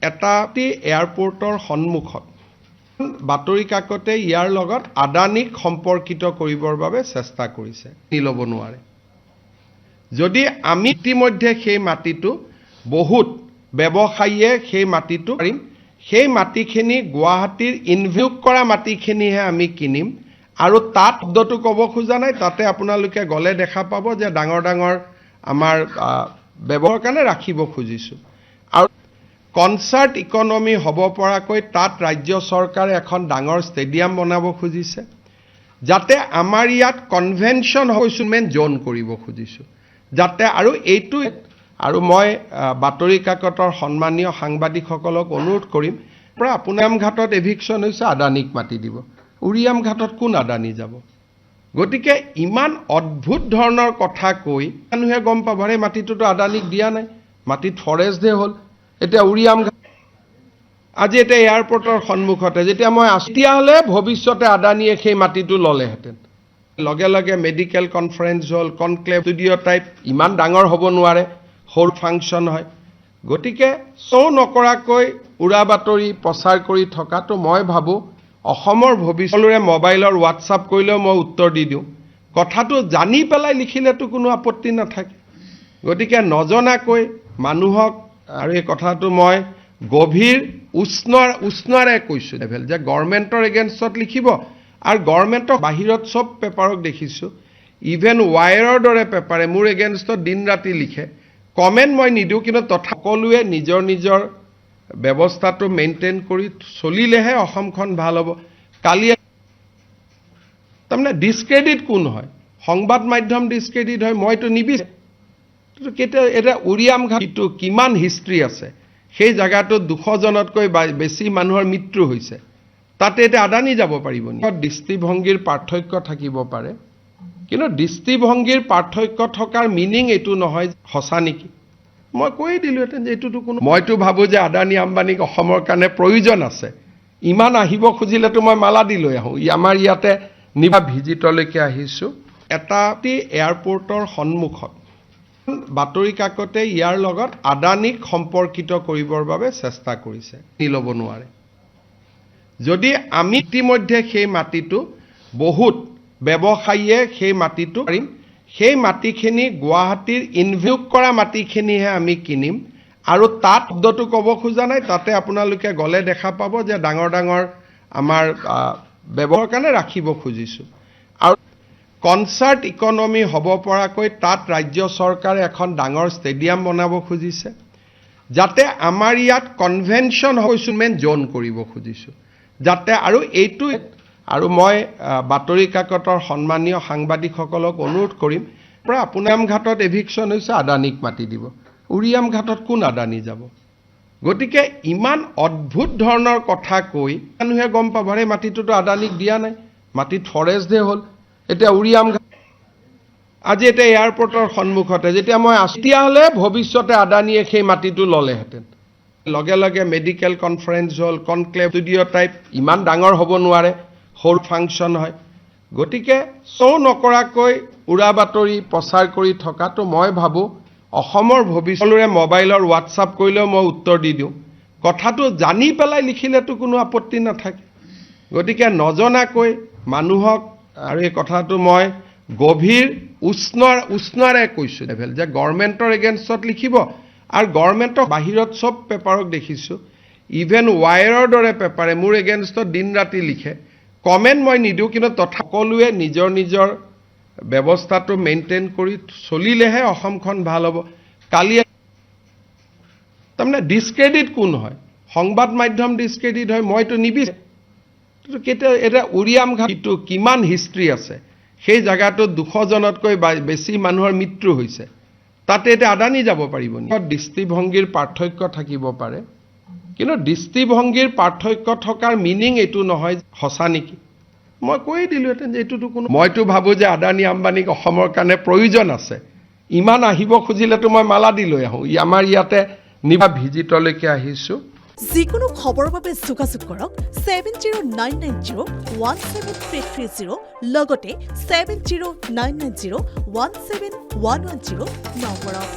এটা এয়াৰপোৰ্টৰ সন্মুখত বাতৰি কাকতে ইয়াৰ লগত আদানীক সম্পৰ্কিত কৰিবৰ বাবে চেষ্টা কৰিছে ল'ব নোৱাৰে যদি আমি ইতিমধ্যে সেই মাটিটো বহুত ব্যৱসায়ীয়ে সেই মাটিটো পাৰিম সেই মাটিখিনি গুৱাহাটীৰ ইনভেষ্ট কৰা মাটিখিনিহে আমি কিনিম আৰু তাত শব্দটো ক'ব খোজা নাই তাতে আপোনালোকে গলে দেখা পাব যে ডাঙৰ ডাঙৰ আমাৰ ব্যৱহাৰৰ কাৰণে ৰাখিব খুজিছো আৰু কনসাৰ্ট ইকনমি হ'ব পৰাকৈ তাত ৰাজ্য চৰকাৰে এখন ডাঙৰ ষ্টেডিয়াম বনাব খুজিছে যাতে আমাৰ ইয়াত কনভেনশন হৈছমেন জোন কৰিব খুজিছো যাতে আৰু এইটো আৰু মই বাতৰি কাকতৰ সন্মানীয় সাংবাদিকসকলক অনুৰোধ কৰিম পৰা আপোনাৰ ঘাটত এভিকশন হৈছে আদানীক মাটি দিব উৰিয়াম ঘাটত কোন আদানী যাব গতিকে ইমান অদ্ভুত ধৰণৰ কথা কৈ মানুহে গম পাব এই মাটিটোতো আদানীক দিয়া নাই মাটিত ফৰেষ্ট দে হ'ল এটা উৰিয়াম আজি এটা এয়াৰপোৰ্টৰ সন্মুখতে যেতিয়া মই আস্তিয়া হলে ভৱিষ্যতে আদানীয়ে সেই মাটিটো ললেহেঁতেন লগে লগে মেডিকেল কনফাৰেন্স হল কনক্লেভ ষ্টুডিঅ টাইপ ইমান ডাঙৰ হ'ব নোৱাৰে হোল ফাংচন হয় গতিকে সৌ নকৰাকৈ উৰা বাতৰি প্ৰচাৰ কৰি থকাটো মই ভাবো অসমৰ ভৱিষ্যতৰে মোবাইলৰ হোৱাটছআপ কৰিলেও মই উত্তৰ দি দিওঁ কথাটো জানি পেলাই লিখিলেতো কোনো আপত্তি নাথাকে গতিকে নজনাকৈ মানুহক আৰু এই কথাটো মই গভীৰ উষ্ণৰে কৈছো লেভেল যে গভৰ্ণমেণ্টৰ এগেইনষ্টত লিখিব আৰু গভৰ্ণমেণ্টৰ বাহিৰত সব পেপাৰক দেখিছো ইভেন ৱায়াৰৰ দৰে পেপাৰে মোৰ এগেইনষ্টত দিন ৰাতি লিখে কমেন্ট মই নিদিও কিন্তু সকলোৱে নিজৰ নিজৰ ব্যৱস্থাটো মেইনটেইন কৰি চলিলেহে অসমখন ভাল হ'ব কালি তাৰমানে ডিসক্ৰেডিট কোন হয় সংবাদ মাধ্যম ডিসক্ৰেডিট হয় মইতো নিবিচাৰো কেতিয়া এটা উৰিয়াম ঘাটটো কিমান হিষ্ট্ৰী আছে সেই জায়গাটো 200 জনতকৈ বেছি মানুহৰ মৃত্যু হৈছে তাতে এটা আদানী যাব পাৰিব নি দৃষ্টিভংগীৰ পাৰ্থক্য থাকিব পাৰে কিন্তু দৃষ্টিভংগীৰ পাৰ্থক্য থকাৰ মিনিং এটো নহয় হসা নেকি মই কৈ দিলোহেঁতেন যে এটোটো কোনো মইতো ভাবো যে আদানী আম্বানীক অসমৰ কাৰণে প্ৰয়োজন আছে ইমান আহিব খুজিলেতো মই মালা দি লৈ আহো আমাৰ ইয়াতে নিবা ভিজিটলৈকে আহিছো এটা এয়াৰপোৰ্টৰ সন্মুখত বাতৰি কাকতে ইয়াৰ লগত আদানীক সম্পৰ্কিত কৰিবৰ বাবে চেষ্টা কৰিছে ল'ব নোৱাৰে যদি আমি ইতিমধ্যে সেই মাটিটো বহুত ব্যৱসায়ীয়ে সেই মাটিটো পাৰিম সেই মাটিখিনি গুৱাহাটীৰ ইনভেষ্ট কৰা মাটিখিনিহে আমি কিনিম আৰু তাত শব্দটো ক'ব খোজা নাই তাতে আপোনালোকে গলে দেখা পাব যে ডাঙৰ ডাঙৰ আমাৰ ব্যৱহাৰৰ কাৰণে ৰাখিব খুজিছো আৰু কনসাৰ্ট ইকনমি হ'ব পৰাকৈ তাত ৰাজ্য চৰকাৰে এখন ডাঙৰ ষ্টেডিয়াম বনাব খুজিছে যাতে আমাৰ ইয়াত কনভেনশন হৈছমেন জোন কৰিব খুজিছো যাতে আৰু এইটো আৰু মই বাতৰি কাকতৰ সন্মানীয় সাংবাদিকসকলক অনুৰোধ কৰিম পৰা আপোনাৰ ঘাটত এভিকশন হৈছে আদানীক মাটি দিব উৰিয়াম ঘাটত কোন আদানী যাব গতিকে ইমান অদ্ভুত ধৰণৰ কথা কৈ মানুহে গম পাব এই মাটিটোতো আদানীক দিয়া নাই মাটিত ফৰেষ্ট দে হ'ল এটা উৰিয়াম আজি এটা এয়াৰপোৰ্টৰ সন্মুখতে যেতিয়া মই আস্তিয়া হলে ভৱিষ্যতে আদানীয়ে সেই মাটিটো ললেহেঁতেন লগে লগে মেডিকেল কনফাৰেন্স হল কনক্লেভ ষ্টুডিঅ টাইপ ইমান ডাঙৰ হ'ব নোৱাৰে হোল ফাংচন হয় গতিকে সৌ নকৰাকৈ উৰা বাতৰি প্ৰচাৰ কৰি থকাটো মই ভাবো অসমৰ ভৱিষ্যতৰে মোবাইলৰ হোৱাটছআপ কৰিলেও মই উত্তৰ দি দিওঁ কথাটো জানি পেলাই লিখিলেতো কোনো আপত্তি নাথাকে গতিকে নজনাকৈ মানুহক আৰু এই কথাটো মই গভীৰ উষ্ণৰে কৈছো লেভেল যে গভৰ্ণমেণ্টৰ এগেইনষ্টত লিখিব আৰু গভৰ্ণমেণ্টৰ বাহিৰত সব পেপাৰক দেখিছো ইভেন ৱায়াৰৰ দৰে পেপাৰে মোৰ এগেইনষ্টত দিন ৰাতি লিখে কমেন্ট মই নিদিও কিন্তু সকলোৱে নিজৰ নিজৰ ব্যৱস্থাটো মেইনটেইন কৰি চলিলেহে অসমখন ভাল হ'ব কালি তাৰমানে ডিসক্ৰেডিট কোন হয় সংবাদ মাধ্যম ডিসক্ৰেডিট হয় মইতো নিবিচাৰো কেতিয়া এটা উৰিয়াম ঘাটটো কিমান হিষ্ট্ৰী আছে সেই জায়গাটো 200 জনতকৈ বেছি মানুহৰ মৃত্যু হৈছে তাতে এটা আদানী যাব পাৰিব নি দৃষ্টিভংগীৰ পাৰ্থক্য থাকিব পাৰে কিন্তু দৃষ্টিভংগীৰ পাৰ্থক্য থকাৰ মিনিং এটো নহয় হসা নেকি মই কৈ দিলোহেঁতেন যে এটোটো কোনো মইতো ভাবো যে আদানী আম্বানীক অসমৰ কাৰণে প্ৰয়োজন আছে ইমান আহিব খুজিলেতো মই মালা দি লৈ আহো আমাৰ ইয়াতে নিবা ভিজিটলৈকে আহিছো যিকোনো খবৰৰ বাবে যোগাযোগ কৰক 7099017330 লগতে 7099017110 নম্বৰত